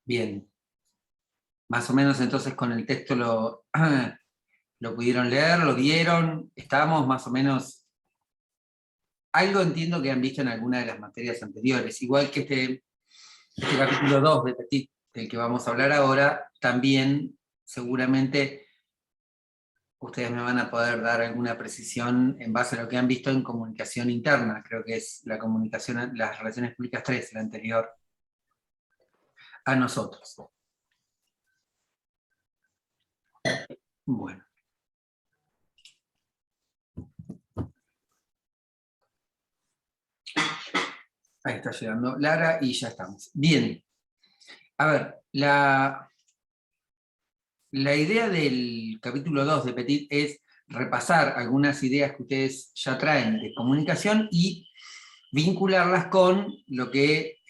Bien. Más o menos entonces con el texto lo pudieron leer, lo vieron, estamos más o menos... Algo entiendo que han visto en alguna de las materias anteriores, igual que este capítulo 2 de Petit, del que vamos a hablar ahora, también seguramente ustedes me van a poder dar alguna precisión en base a lo que han visto en comunicación interna, creo que es la comunicación, las relaciones públicas 3, la anterior a nosotros. Bueno. Ahí está llegando Lara y ya estamos. Bien. A ver, la idea del capítulo 2 de Petit es repasar algunas ideas que ustedes ya traen de comunicación y vincularlas con lo que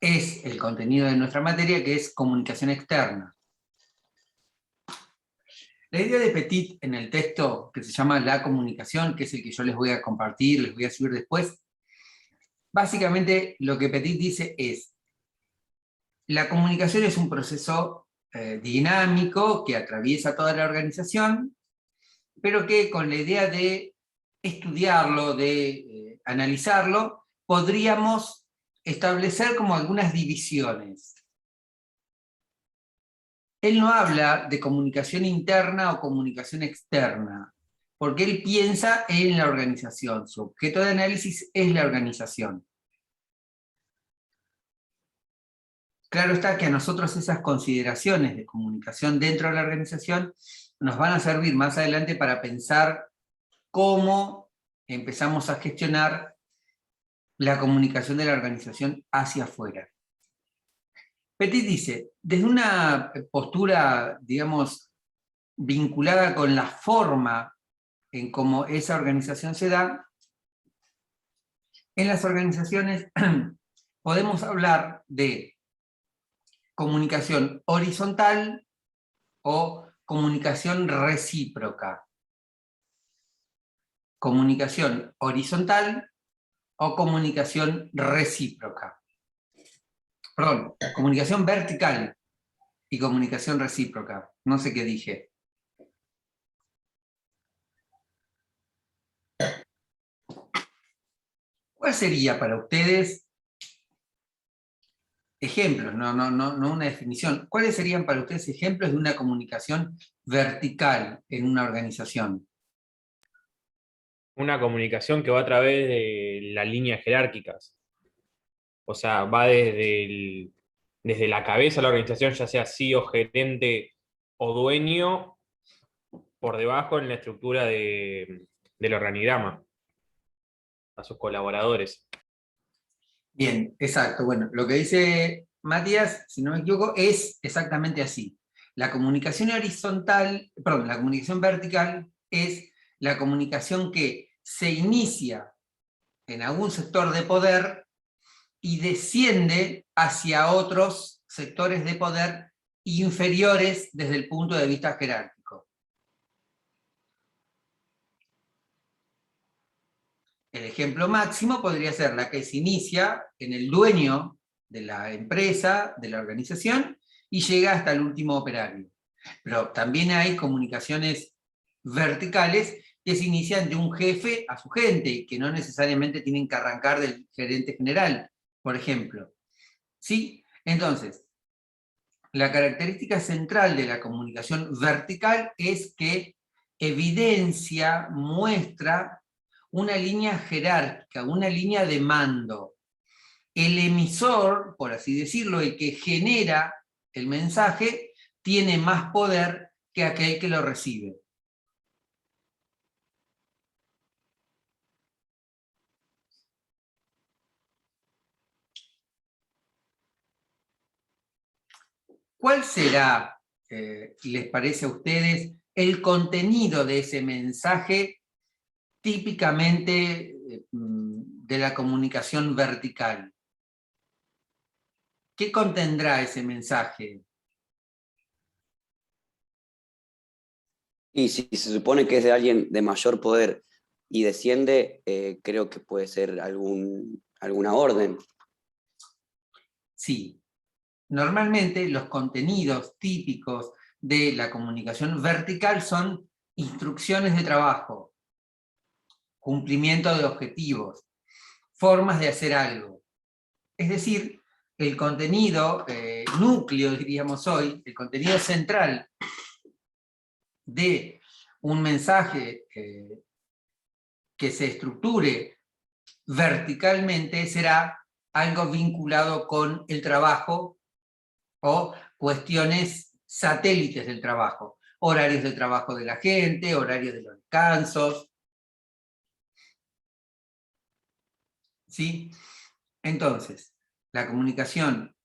es el contenido de nuestra materia, que es comunicación externa. La idea de Petit en el texto, que se llama La comunicación, que es el que yo les voy a compartir, les voy a subir después, básicamente lo que Petit dice es: la comunicación es un proceso dinámico que atraviesa toda la organización, pero que con la idea de estudiarlo, de analizarlo, podríamos establecer como algunas divisiones. Él no habla de comunicación interna o comunicación externa, porque él piensa en la organización. Su objeto de análisis es la organización. Claro está que a nosotros esas consideraciones de comunicación dentro de la organización nos van a servir más adelante para pensar cómo empezamos a gestionar la comunicación de la organización hacia afuera. Petit dice, desde una postura, digamos, vinculada con la forma en cómo esa organización se da, en las organizaciones podemos hablar de comunicación horizontal o comunicación recíproca. Comunicación horizontal o comunicación recíproca. Perdón, comunicación vertical y comunicación recíproca. No sé qué dije. ¿Cuál sería para ustedes ejemplos, no una definición? ¿Cuáles serían para ustedes ejemplos de una comunicación vertical en una organización? Una comunicación que va a través de las líneas jerárquicas. O sea, va desde la cabeza de la organización, ya sea CEO, gerente o dueño, por debajo en la estructura del organigrama, a sus colaboradores. Bien, exacto. Bueno, lo que dice Matías, si no me equivoco, es exactamente así. La comunicación horizontal, perdón, la comunicación vertical es la comunicación que se inicia en algún sector de poder y desciende hacia otros sectores de poder inferiores desde el punto de vista jerárquico. El ejemplo máximo podría ser la que se inicia en el dueño de la empresa, de la organización, y llega hasta el último operario. Pero también hay comunicaciones verticales que se inician de un jefe a su gente, y que no necesariamente tienen que arrancar del gerente general, por ejemplo. ¿Sí? Entonces, la característica central de la comunicación vertical es que evidencia, muestra una línea jerárquica, una línea de mando. El emisor, por así decirlo, el que genera el mensaje, tiene más poder que aquel que lo recibe. ¿Cuál será, les parece a ustedes, el contenido de ese mensaje típicamente de la comunicación vertical? ¿Qué contendrá ese mensaje? Y si se supone que es de alguien de mayor poder y desciende, creo que puede ser alguna orden. Sí. Normalmente los contenidos típicos de la comunicación vertical son instrucciones de trabajo, cumplimiento de objetivos, formas de hacer algo. Es decir, el contenido núcleo, diríamos hoy, el contenido central de un mensaje que se estructure verticalmente será algo vinculado con el trabajo o cuestiones satélites del trabajo, horarios de trabajo de la gente, horarios de los descansos. ¿Sí? Entonces, la comunicación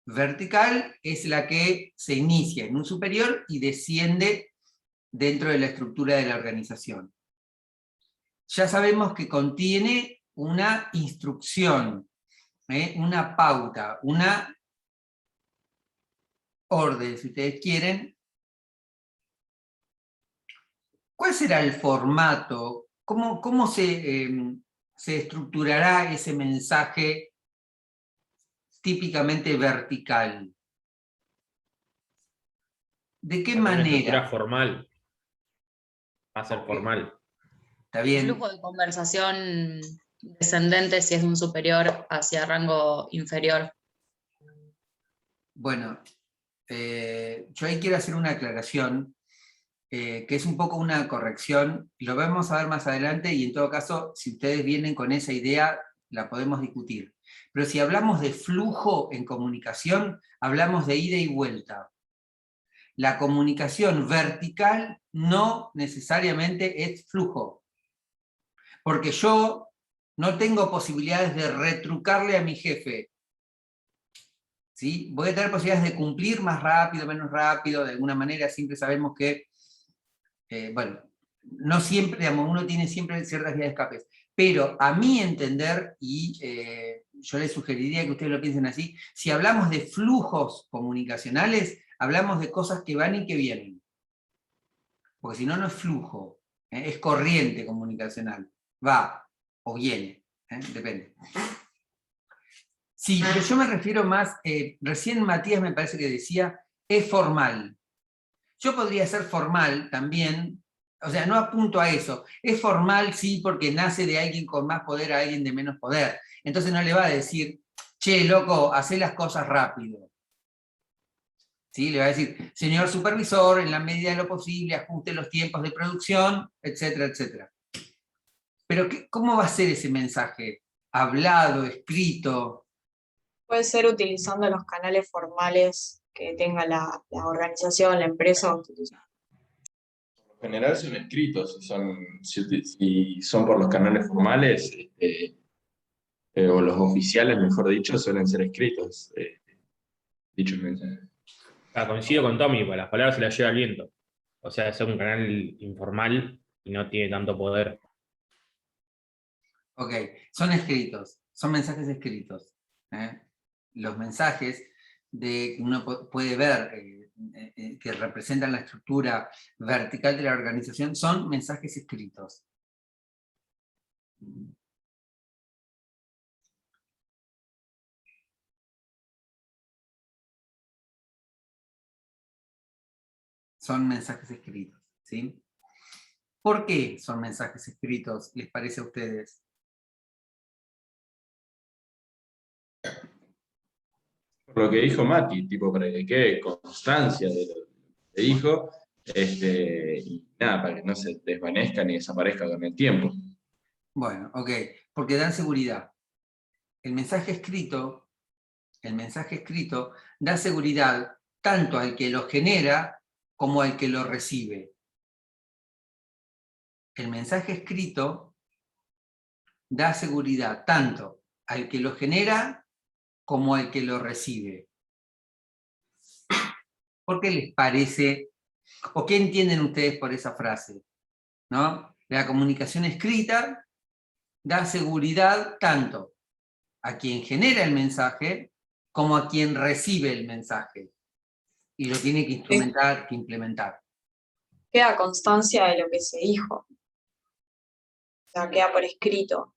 vertical es la que se inicia en un superior y desciende dentro de la estructura de la organización. Ya sabemos que contiene una instrucción, una pauta, una orden, si ustedes quieren. ¿Cuál será el formato? ¿Cómo se estructurará ese mensaje típicamente vertical? ¿De qué Va a tener una estructura manera? formal. Va a ser formal. ¿Está Un bien? flujo de conversación descendente si es de un superior hacia rango inferior. Bueno, yo ahí quiero hacer una aclaración, que es un poco una corrección, lo vamos a ver más adelante y en todo caso, si ustedes vienen con esa idea, la podemos discutir. Pero si hablamos de flujo en comunicación, hablamos de ida y vuelta. La comunicación vertical no necesariamente es flujo, porque yo no tengo posibilidades de retrucarle a mi jefe. ¿Sí? Voy a tener posibilidades de cumplir más rápido, menos rápido, de alguna manera siempre sabemos que, bueno, no siempre, digamos, uno tiene siempre ciertas vías de escapes, pero a mi entender, y yo les sugeriría que ustedes lo piensen así, si hablamos de flujos comunicacionales, hablamos de cosas que van y que vienen, porque si no, no es flujo, es corriente comunicacional, va o viene, depende. Sí, pero yo me refiero más, recién Matías me parece que decía, es formal. Yo podría ser formal también, o sea, no apunto a eso. Es formal, sí, porque nace de alguien con más poder a alguien de menos poder. Entonces no le va a decir, che, loco, hacé las cosas rápido. ¿Sí? Le va a decir, señor supervisor, en la medida de lo posible, ajuste los tiempos de producción, etcétera, etcétera. Pero ¿cómo va a ser ese mensaje? ¿Hablado, escrito? Puede ser utilizando los canales formales que tenga la organización, la empresa o institución. En general son escritos, si son por los canales formales, o los oficiales, mejor dicho, suelen ser escritos, dichos mensajes. Coincido con Tommy, pues las palabras se las lleva el viento. O sea, es un canal informal y no tiene tanto poder. Ok, son escritos, son mensajes escritos. Los mensajes que uno puede ver que representan la estructura vertical de la organización son mensajes escritos. Son mensajes escritos, ¿sí? ¿Por qué son mensajes escritos, les parece a ustedes? Por lo que dijo Mati, tipo, para que quede constancia de lo que dijo, y nada, para que no se desvanezca ni desaparezca con el tiempo. Bueno, ok, porque dan seguridad. El mensaje escrito da seguridad tanto al que lo genera como al que lo recibe. El mensaje escrito da seguridad tanto al que lo genera como al que lo recibe. ¿Por qué les parece, o qué entienden ustedes por esa frase? ¿No? La comunicación escrita da seguridad tanto a quien genera el mensaje como a quien recibe el mensaje. Y lo tiene que instrumentar, que implementar. Queda constancia de lo que se dijo. O sea, queda por escrito.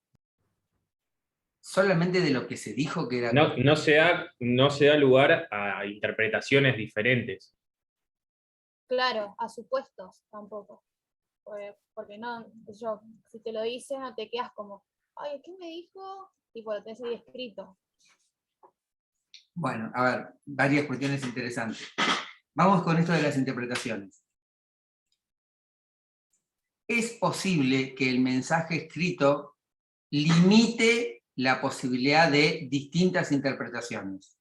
solamente de lo que se dijo que era... No se da lugar a interpretaciones diferentes. Claro, a supuestos tampoco. Porque no, yo, si te lo dicen, no te quedas como, ay, ¿qué me dijo? Tipo, lo tenés ahí escrito. Bueno, a ver, varias cuestiones interesantes. Vamos con esto de las interpretaciones. Es posible que el mensaje escrito limite la posibilidad de distintas interpretaciones.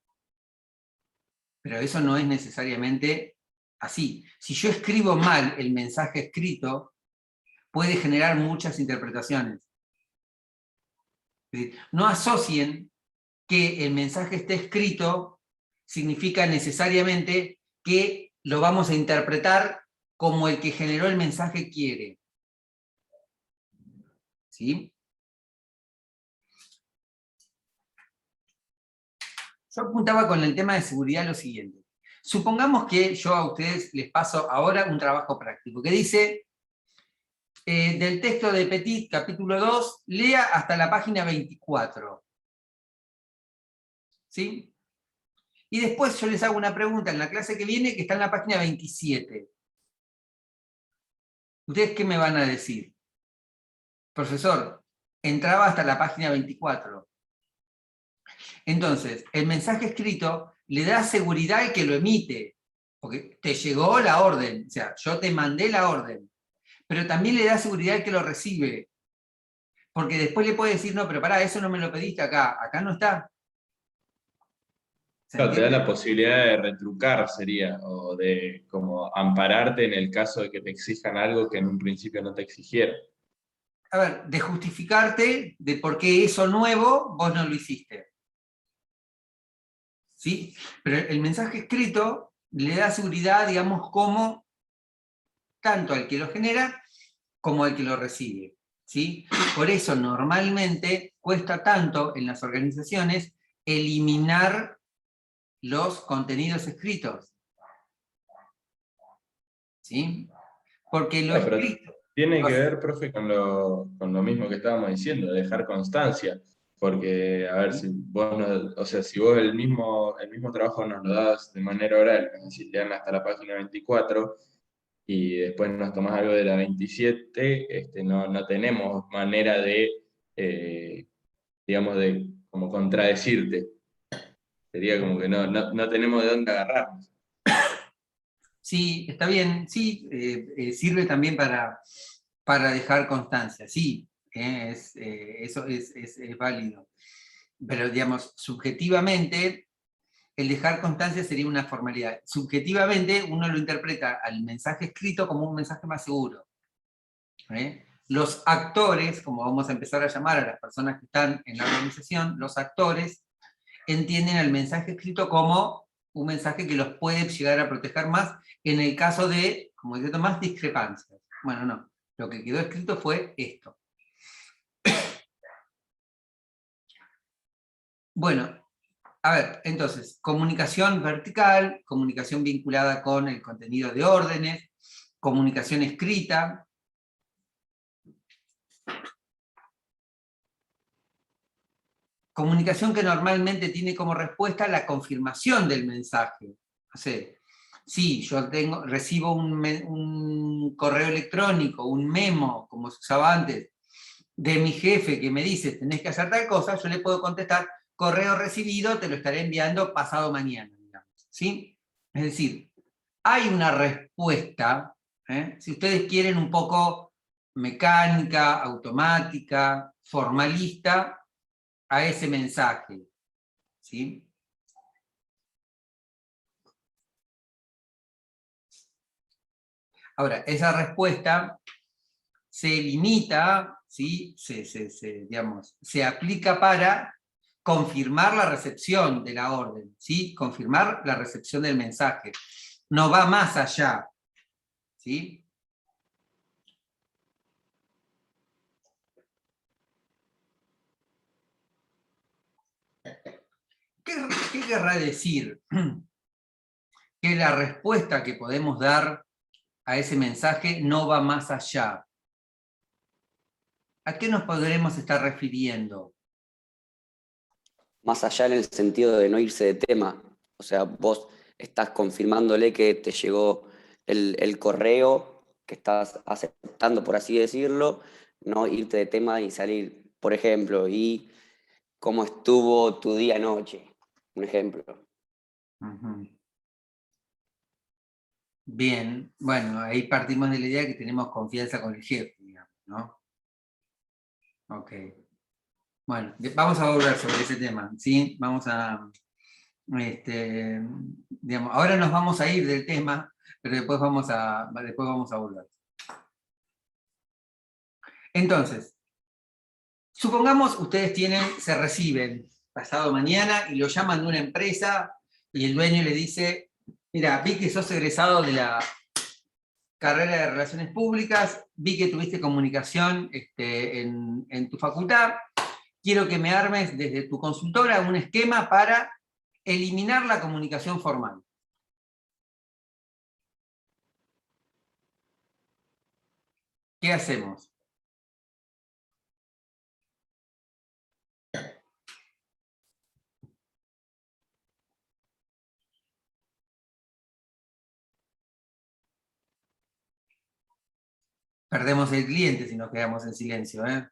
Pero eso no es necesariamente así. Si yo escribo mal el mensaje escrito, puede generar muchas interpretaciones. Es decir, no asocien que el mensaje esté escrito significa necesariamente que lo vamos a interpretar como el que generó el mensaje quiere. ¿Sí? Yo apuntaba con el tema de seguridad lo siguiente. Supongamos que yo a ustedes les paso ahora un trabajo práctico, que dice, del texto de Petit, capítulo 2, lea hasta la página 24. ¿Sí? Y después yo les hago una pregunta en la clase que viene, que está en la página 27. ¿Ustedes qué me van a decir? Profesor, entraba hasta la página 24. Entonces, el mensaje escrito le da seguridad al que lo emite, porque te llegó la orden, o sea, yo te mandé la orden, pero también le da seguridad al que lo recibe, porque después le puede decir, no, pero pará, eso no me lo pediste acá no está. Claro, te da la posibilidad de retrucar, sería, o de como ampararte en el caso de que te exijan algo que en un principio no te exigieron. A ver, de justificarte de por qué eso nuevo vos no lo hiciste. ¿Sí? Pero el mensaje escrito le da seguridad, digamos, como tanto al que lo genera como al que lo recibe. ¿Sí? Por eso normalmente cuesta tanto en las organizaciones eliminar los contenidos escritos. ¿Sí? Porque lo Pero escrito... tiene que ver, profe, con lo mismo que estábamos diciendo, dejar constancia. Porque, a ver, si vos, o sea, si vos el mismo trabajo nos lo das de manera oral, es decir, te dan hasta la página 24, y después nos tomás algo de la 27, no tenemos manera de, digamos, de como contradecirte. Sería como que no tenemos de dónde agarrarnos. Sí, está bien, sí, sirve también para dejar constancia, sí, eso es válido. Pero, digamos, subjetivamente, el dejar constancia sería una formalidad. Subjetivamente, uno lo interpreta al mensaje escrito como un mensaje más seguro. Los actores, como vamos a empezar a llamar a las personas que están en la organización, los actores entienden al mensaje escrito como un mensaje que los puede llegar a proteger más en el caso de, como dice Tomás, discrepancias. Bueno, no, lo que quedó escrito fue esto. Bueno, a ver, entonces, comunicación vertical, comunicación vinculada con el contenido de órdenes, comunicación escrita. Comunicación que normalmente tiene como respuesta la confirmación del mensaje. O sea, sí, yo recibo un correo electrónico, un memo, como se usaba antes, de mi jefe que me dice, tenés que hacer tal cosa, yo le puedo contestar, correo recibido, te lo estaré enviando pasado mañana, digamos, ¿sí? Es decir, hay una respuesta, si ustedes quieren un poco mecánica, automática, formalista, a ese mensaje, ¿sí? Ahora, esa respuesta se limita, ¿sí? Digamos, se aplica para confirmar la recepción de la orden, ¿sí? Confirmar la recepción del mensaje. No va más allá, ¿sí? ¿Qué querrá decir? Que la respuesta que podemos dar a ese mensaje no va más allá. ¿A qué nos podremos estar refiriendo? más allá en el sentido de no irse de tema. O sea, vos estás confirmándole que te llegó el correo, que estás aceptando, por así decirlo, no irte de tema y salir, por ejemplo, y cómo estuvo tu día anoche, un ejemplo. Ujú. Bien, bueno, ahí partimos de la idea que tenemos confianza con el jefe, digamos, ¿no? Ok. Bueno, vamos a volver sobre ese tema, ¿sí? Vamos a, digamos, ahora nos vamos a ir del tema, pero después vamos a volver. Entonces, supongamos ustedes se reciben pasado mañana y lo llaman de una empresa y el dueño le dice, mira, vi que sos egresado de la carrera de Relaciones Públicas, vi que tuviste comunicación en tu facultad, quiero que me armes desde tu consultora un esquema para eliminar la comunicación formal. ¿Qué hacemos? Perdemos el cliente si nos quedamos en silencio, ¿eh?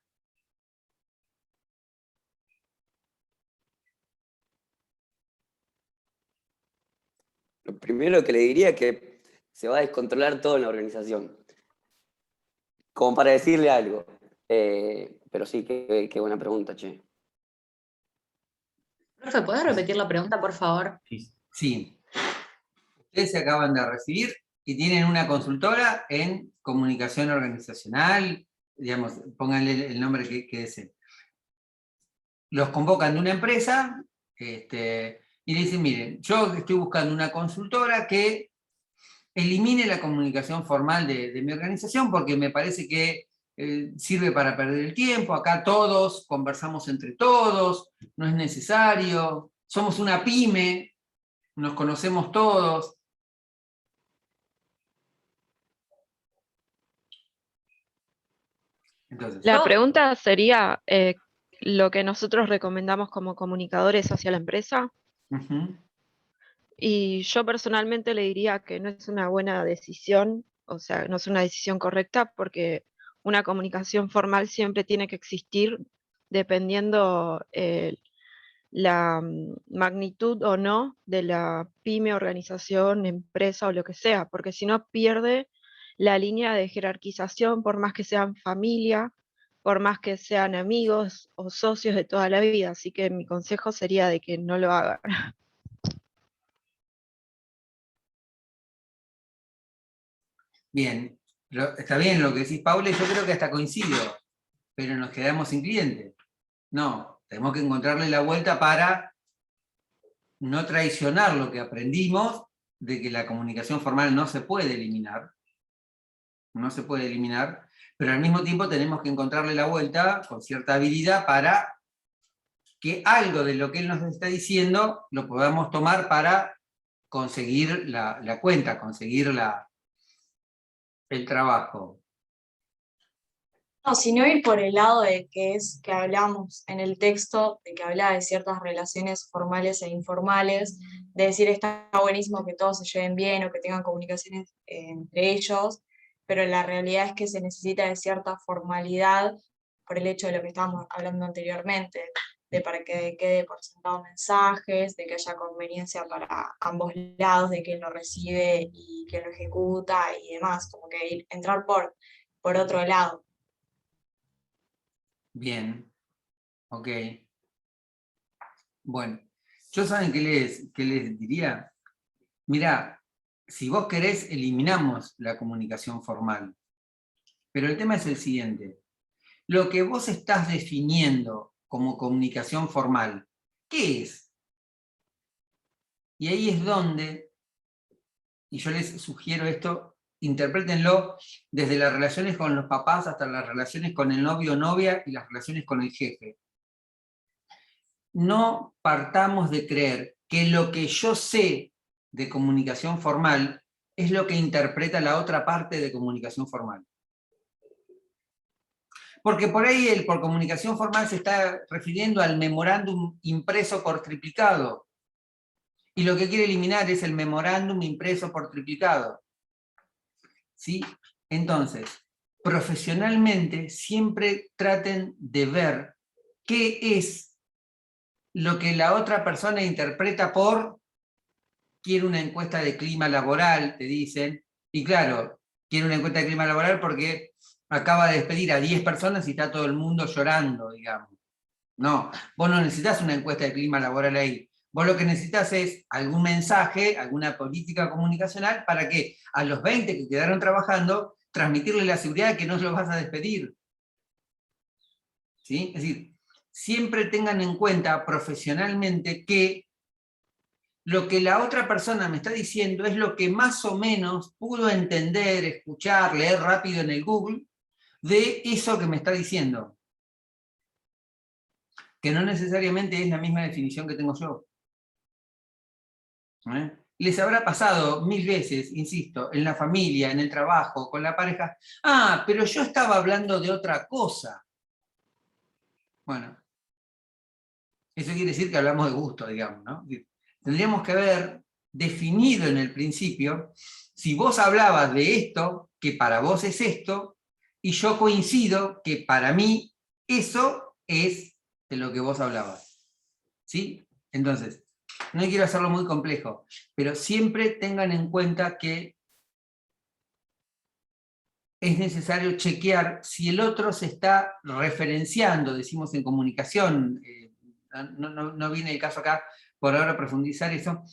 Lo primero que le diría es que se va a descontrolar todo en la organización. Como para decirle algo. Pero sí, qué buena pregunta, che. Profe, ¿puedes repetir la pregunta, por favor? Sí. Ustedes se acaban de recibir y tienen una consultora en comunicación organizacional, digamos, pónganle el nombre que deseen. Los convocan de una empresa y le dicen, miren, yo estoy buscando una consultora que elimine la comunicación formal de mi organización porque me parece que sirve para perder el tiempo, acá todos conversamos entre todos, no es necesario, somos una pyme, nos conocemos todos. Entonces, La pregunta sería lo que nosotros recomendamos como comunicadores hacia la empresa. uh-huh. Y yo personalmente le diría que no es una buena decisión, o sea, no es una decisión correcta porque una comunicación formal siempre tiene que existir dependiendo la magnitud o no de la pyme, organización, empresa o lo que sea, porque si no pierde la línea de jerarquización por más que sean familia, por más que sean amigos o socios de toda la vida. Así que mi consejo sería de que no lo hagan. Bien, pero está bien lo que decís, Paula, y yo creo que hasta coincido, pero nos quedamos sin cliente. No, tenemos que encontrarle la vuelta para no traicionar lo que aprendimos de que la comunicación formal no se puede eliminar, pero al mismo tiempo tenemos que encontrarle la vuelta con cierta habilidad para que algo de lo que él nos está diciendo lo podamos tomar para conseguir la cuenta, conseguir el trabajo. No, sino ir por el lado de que hablamos en el texto, de que habla de ciertas relaciones formales e informales, de decir está buenísimo que todos se lleven bien o que tengan comunicaciones entre ellos, pero la realidad es que se necesita de cierta formalidad por el hecho de lo que estábamos hablando anteriormente, de para que quede por sentado mensajes, de que haya conveniencia para ambos lados, de quien lo recibe y quien lo ejecuta y demás, como que entrar por otro lado. Bien, ok. Bueno, ¿yo saben qué les diría? Mirá, si vos querés, eliminamos la comunicación formal. Pero el tema es el siguiente. Lo que vos estás definiendo como comunicación formal, ¿qué es? Y ahí es donde, y yo les sugiero esto, interprétenlo desde las relaciones con los papás hasta las relaciones con el novio o novia y las relaciones con el jefe. No partamos de creer que lo que yo sé de comunicación formal es lo que interpreta la otra parte de comunicación formal. Porque por ahí por comunicación formal se está refiriendo al memorándum impreso por triplicado. Y lo que quiere eliminar es el memorándum impreso por triplicado. ¿Sí? Entonces, profesionalmente siempre traten de ver qué es lo que la otra persona interpreta por quiere una encuesta de clima laboral, te dicen, y claro, quiere una encuesta de clima laboral porque acaba de despedir a 10 personas y está todo el mundo llorando, digamos. No, vos no necesitas una encuesta de clima laboral ahí. Vos lo que necesitas es algún mensaje, alguna política comunicacional para que a los 20 que quedaron trabajando, transmitirle la seguridad de que no los vas a despedir. ¿Sí? Es decir, siempre tengan en cuenta profesionalmente que lo que la otra persona me está diciendo es lo que más o menos pudo entender, escuchar, leer rápido en el Google de eso que me está diciendo. Que no necesariamente es la misma definición que tengo yo. Les habrá pasado 1000 veces, insisto, en la familia, en el trabajo, con la pareja, pero yo estaba hablando de otra cosa. Bueno, eso quiere decir que hablamos de gusto, digamos, ¿no? Tendríamos que haber definido en el principio si vos hablabas de esto, que para vos es esto, y yo coincido que para mí eso es de lo que vos hablabas. ¿Sí? Entonces, no quiero hacerlo muy complejo, pero siempre tengan en cuenta que es necesario chequear si el otro se está referenciando, decimos en comunicación, no viene el caso acá por ahora profundizar eso,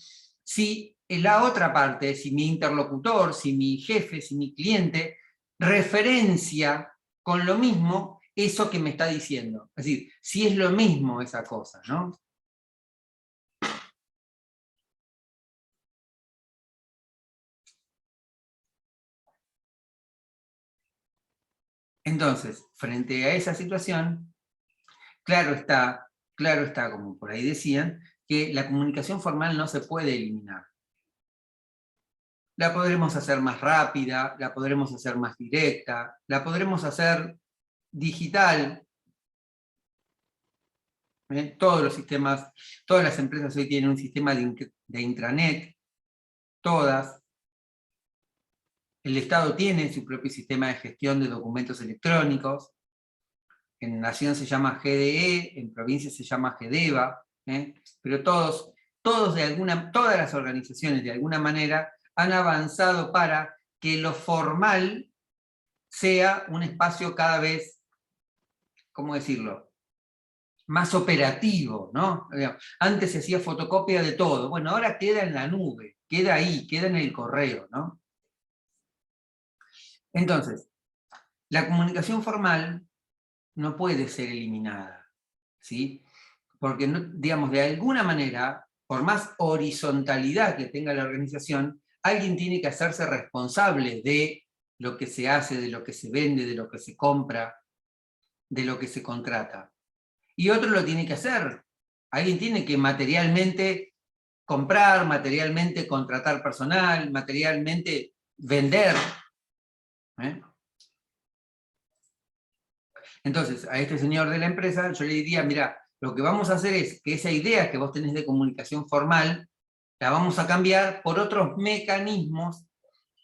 si la otra parte, si mi interlocutor, si mi jefe, si mi cliente, referencia con lo mismo eso que me está diciendo. Es decir, si es lo mismo esa cosa, ¿no? Entonces, frente a esa situación, claro está, como por ahí decían, que la comunicación formal no se puede eliminar. La podremos hacer más rápida, la podremos hacer más directa, la podremos hacer digital. Todos los sistemas, todas las empresas hoy tienen un sistema de intranet, todas. El Estado tiene su propio sistema de gestión de documentos electrónicos. En Nación se llama GDE, en provincia se llama GDEVA, pero todas las organizaciones de alguna manera han avanzado para que lo formal sea un espacio cada vez, ¿cómo decirlo?, más operativo, ¿no? Antes se hacía fotocopia de todo, bueno, ahora queda en la nube, queda ahí, queda en el correo, ¿no? Entonces, la comunicación formal no puede ser eliminada, ¿sí? Porque, digamos, de alguna manera, por más horizontalidad que tenga la organización, alguien tiene que hacerse responsable de lo que se hace, de lo que se vende, de lo que se compra, de lo que se contrata. Y otro lo tiene que hacer. Alguien tiene que materialmente comprar, materialmente contratar personal, materialmente vender. Entonces, a este señor de la empresa yo le diría, mira, lo que vamos a hacer es que esa idea que vos tenés de comunicación formal, la vamos a cambiar por otros mecanismos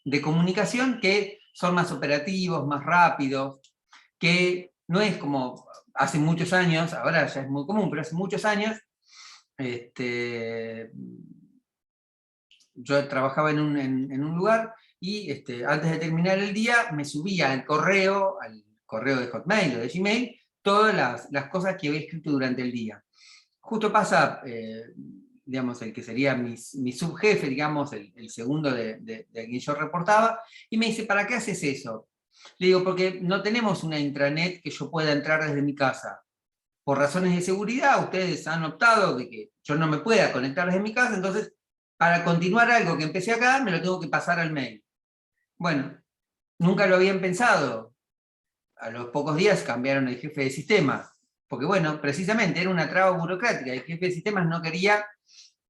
de comunicación que son más operativos, más rápidos, que no es como hace muchos años, ahora ya es muy común, pero hace muchos años, yo trabajaba en un lugar y antes de terminar el día me subía al correo de Hotmail o de Gmail, todas las cosas que había escrito durante el día. Justo pasa, digamos, el que sería mi subjefe, digamos, el segundo de quien yo reportaba, y me dice, ¿para qué haces eso? Le digo, porque no tenemos una intranet que yo pueda entrar desde mi casa. Por razones de seguridad, ustedes han optado de que yo no me pueda conectar desde mi casa, entonces, para continuar algo que empecé acá, me lo tengo que pasar al mail. Bueno, nunca lo habían pensado. A los pocos días cambiaron el jefe de sistemas, porque bueno, precisamente era una traba burocrática, el jefe de sistemas no quería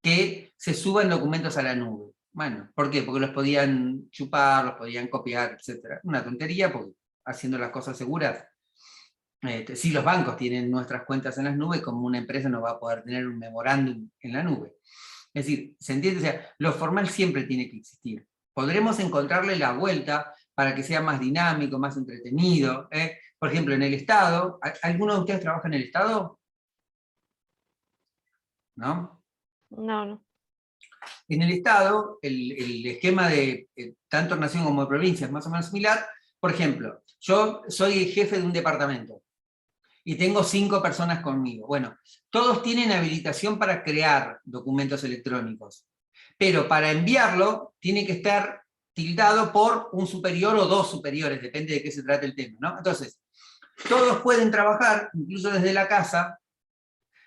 que se suban documentos a la nube. Bueno, ¿por qué? Porque los podían chupar, los podían copiar, etc. Una tontería, porque haciendo las cosas seguras Si los bancos tienen nuestras cuentas en las nubes, como una empresa no va a poder tener un memorándum en la nube. Es decir, ¿se entiende? O sea, lo formal siempre tiene que existir. Podremos encontrarle la vuelta para que sea más dinámico, más entretenido. Por ejemplo, en el Estado, ¿alguno de ustedes trabaja en el Estado? ¿No? No, no. En el Estado, el esquema de tanto nación como de provincia es más o menos similar. Por ejemplo, yo soy el jefe de un departamento y tengo 5 personas conmigo. Bueno, todos tienen habilitación para crear documentos electrónicos, pero para enviarlo tiene que estar tildado por un superior o 2 superiores, depende de qué se trate el tema, ¿no? Entonces, todos pueden trabajar, incluso desde la casa,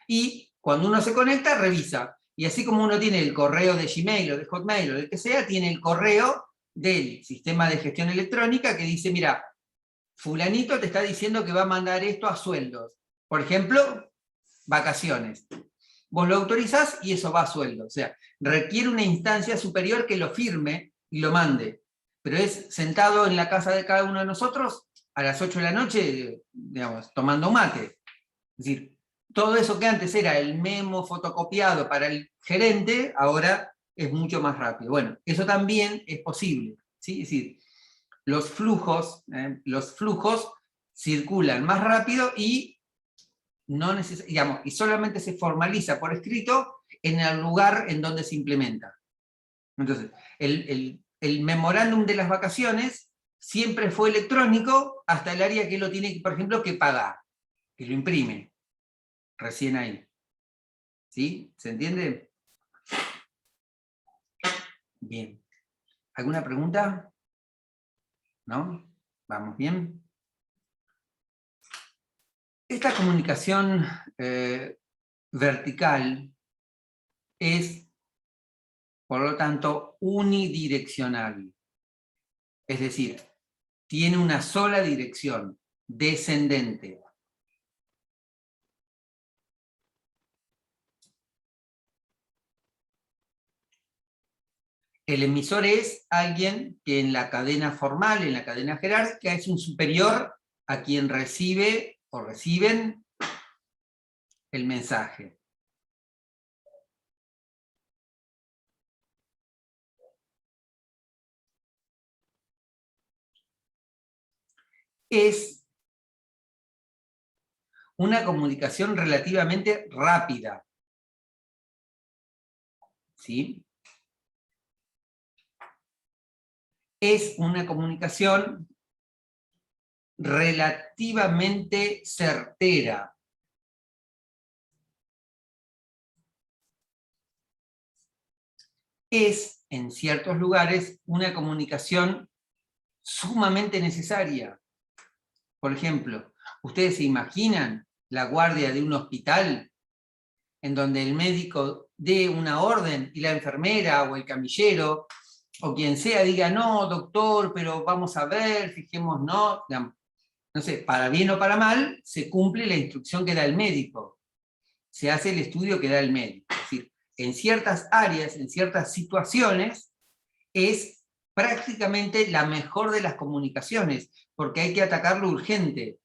y cuando uno se conecta, revisa. Y así como uno tiene el correo de Gmail o de Hotmail o del que sea, tiene el correo del sistema de gestión electrónica que dice, mira, fulanito te está diciendo que va a mandar esto a sueldos. Por ejemplo, vacaciones. Vos lo autorizás y eso va a sueldo. O sea, requiere una instancia superior que lo firme y lo mande. Pero es sentado en la casa de cada uno de nosotros a las 8 de la noche, digamos, tomando mate. Es decir, todo eso que antes era el memo fotocopiado para el gerente, ahora es mucho más rápido. Bueno, eso también es posible, ¿sí? Es decir, los flujos circulan más rápido y, digamos, y solamente se formaliza por escrito en el lugar en donde se implementa. Entonces, el memorándum de las vacaciones siempre fue electrónico hasta el área que lo tiene, por ejemplo, que pagar, que lo imprime. Recién ahí. ¿Sí? ¿Se entiende? Bien. ¿Alguna pregunta? ¿No? ¿Vamos bien? Esta comunicación vertical es, por lo tanto, unidireccional. Es decir, tiene una sola dirección, descendente. El emisor es alguien que en la cadena formal, en la cadena jerárquica, es un superior a quien recibe o reciben el mensaje. Es una comunicación relativamente rápida. ¿Sí? Es una comunicación relativamente certera. Es, en ciertos lugares, una comunicación sumamente necesaria. Por ejemplo, ¿ustedes se imaginan la guardia de un hospital en donde el médico dé una orden y la enfermera o el camillero o quien sea diga, no, doctor, pero vamos a ver, fijémonos, no sé, para bien o para mal, se cumple la instrucción que da el médico, se hace el estudio que da el médico. Es decir, en ciertas áreas, en ciertas situaciones, es prácticamente la mejor de las comunicaciones, porque hay que atacarlo urgente.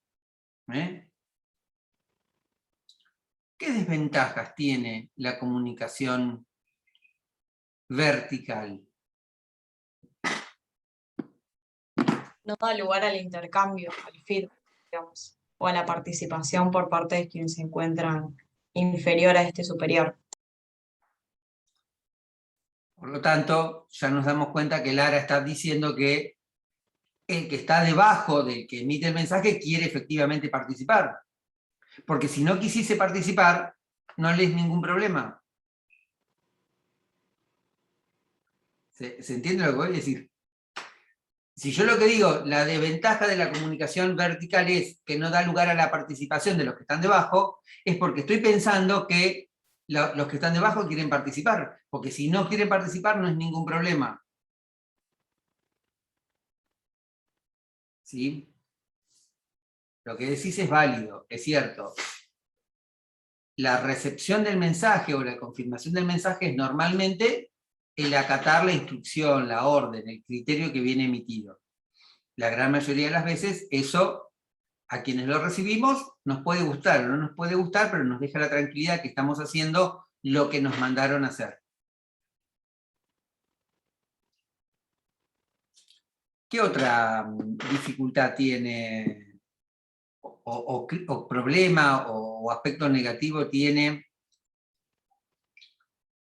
¿Qué desventajas tiene la comunicación vertical? No da lugar al intercambio, al feedback, digamos, o a la participación por parte de quienes se encuentran inferior a este superior. Por lo tanto, ya nos damos cuenta que Lara está diciendo que el que está debajo del que emite el mensaje quiere efectivamente participar. Porque si no quisiese participar, no le es ningún problema. ¿Se entiende lo que voy a decir? Si yo lo que digo, la desventaja de la comunicación vertical es que no da lugar a la participación de los que están debajo, es porque estoy pensando que los que están debajo quieren participar, porque si no quieren participar no es ningún problema. ¿Sí? Lo que decís es válido, es cierto. La recepción del mensaje o la confirmación del mensaje es normalmente el acatar la instrucción, la orden, el criterio que viene emitido. La gran mayoría de las veces eso a quienes lo recibimos nos puede gustar o no nos puede gustar, pero nos deja la tranquilidad que estamos haciendo lo que nos mandaron a hacer. ¿Qué otra dificultad tiene, o problema, o aspecto negativo tiene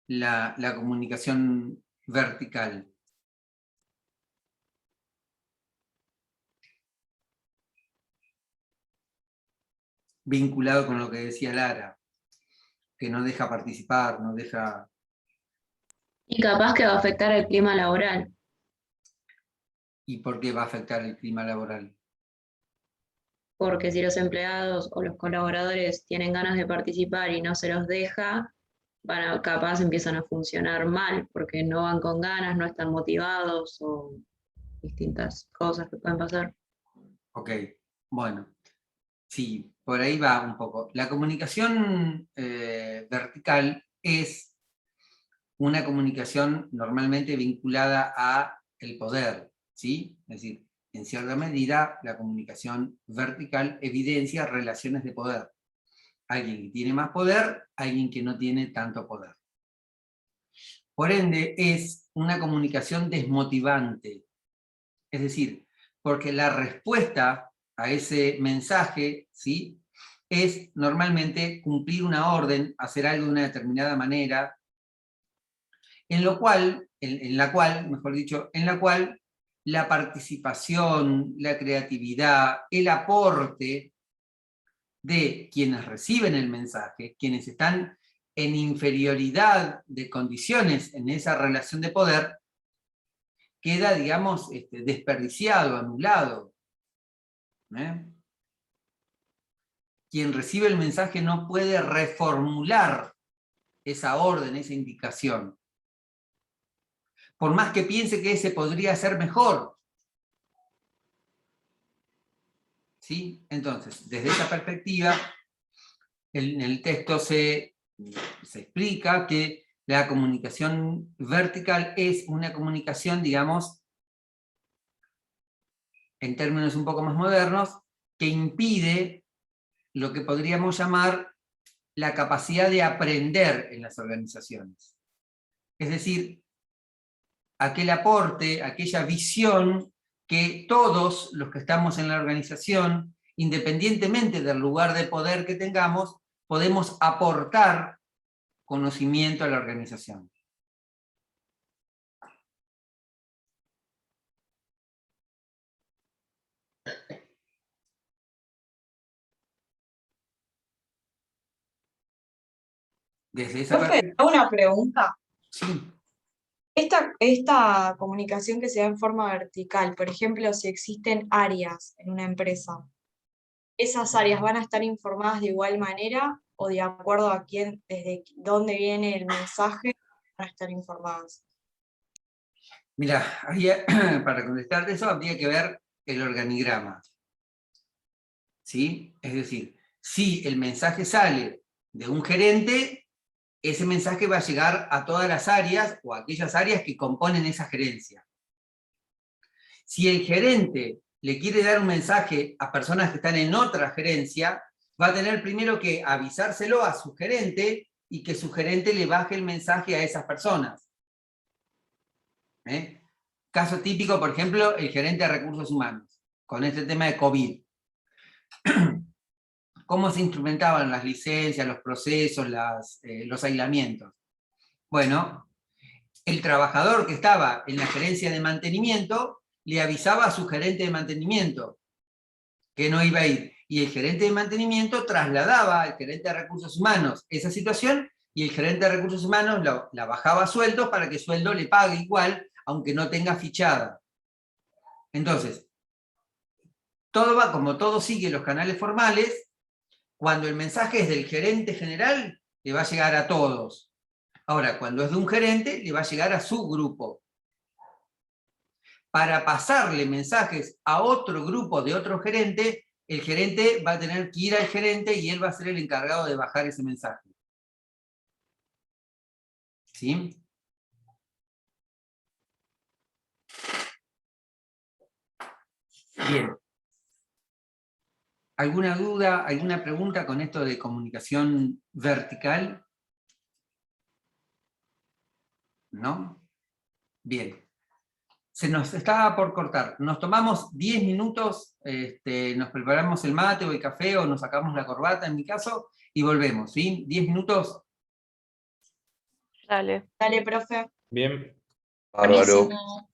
la comunicación vertical? Vinculado con lo que decía Lara, que no deja participar, no deja... Y capaz que va a afectar el clima laboral, ¿Y por qué va a afectar el clima laboral? porque si los empleados o los colaboradores tienen ganas de participar y no se los deja, capaz empiezan a funcionar mal, porque no van con ganas, no están motivados o distintas cosas que pueden pasar. Ok, bueno, sí, por ahí va un poco. La comunicación vertical es una comunicación normalmente vinculada a el poder, ¿sí? Es decir, en cierta medida, la comunicación vertical evidencia relaciones de poder. Alguien que tiene más poder, alguien que no tiene tanto poder. Por ende, es una comunicación desmotivante. Es decir, porque la respuesta a ese mensaje, ¿sí?, es normalmente cumplir una orden, hacer algo de una determinada manera, en la cual, la participación, la creatividad, el aporte de quienes reciben el mensaje, quienes están en inferioridad de condiciones en esa relación de poder, queda, digamos, desperdiciado, anulado. Quien recibe el mensaje no puede reformular esa orden, esa indicación. Por más que piense que ese podría ser mejor. ¿Sí? Entonces, desde esa perspectiva, en el texto se explica que la comunicación vertical es una comunicación, digamos, en términos un poco más modernos, que impide lo que podríamos llamar la capacidad de aprender en las organizaciones. Es decir, aquel aporte, aquella visión que todos los que estamos en la organización, independientemente del lugar de poder que tengamos, podemos aportar conocimiento a la organización. Desde esa Profe, perspectiva, una pregunta. sí. Esta comunicación que se da en forma vertical, por ejemplo, si existen áreas en una empresa, ¿esas áreas van a estar informadas de igual manera o de acuerdo a quién, desde dónde viene el mensaje, van a estar informadas? Mira, para contestarte eso habría que ver el organigrama. ¿Sí? Es decir, si el mensaje sale de un gerente, ese mensaje va a llegar a todas las áreas o a aquellas áreas que componen esa gerencia. Si el gerente le quiere dar un mensaje a personas que están en otra gerencia, va a tener primero que avisárselo a su gerente y que su gerente le baje el mensaje a esas personas. Caso típico, por ejemplo, el gerente de recursos humanos, con este tema de COVID. ¿Cómo se instrumentaban las licencias, los procesos, los aislamientos? Bueno, el trabajador que estaba en la gerencia de mantenimiento le avisaba a su gerente de mantenimiento que no iba a ir. Y el gerente de mantenimiento trasladaba al gerente de recursos humanos esa situación y el gerente de recursos humanos la bajaba a sueldo para que sueldo le pague igual, aunque no tenga fichada. Entonces, todo va como todo sigue los canales formales. Cuando el mensaje es del gerente general, le va a llegar a todos. Ahora, cuando es de un gerente, le va a llegar a su grupo. Para pasarle mensajes a otro grupo de otro gerente, el gerente va a tener que ir al gerente y él va a ser el encargado de bajar ese mensaje. ¿Sí? Bien. ¿Alguna duda, alguna pregunta con esto de comunicación vertical? ¿No? Bien. Se nos estaba por cortar. Nos tomamos 10 minutos, nos preparamos el mate o el café o nos sacamos la corbata en mi caso y volvemos, ¿sí? 10 minutos. Dale. Dale, profe. Bien. Bárbaro. Buenísimo.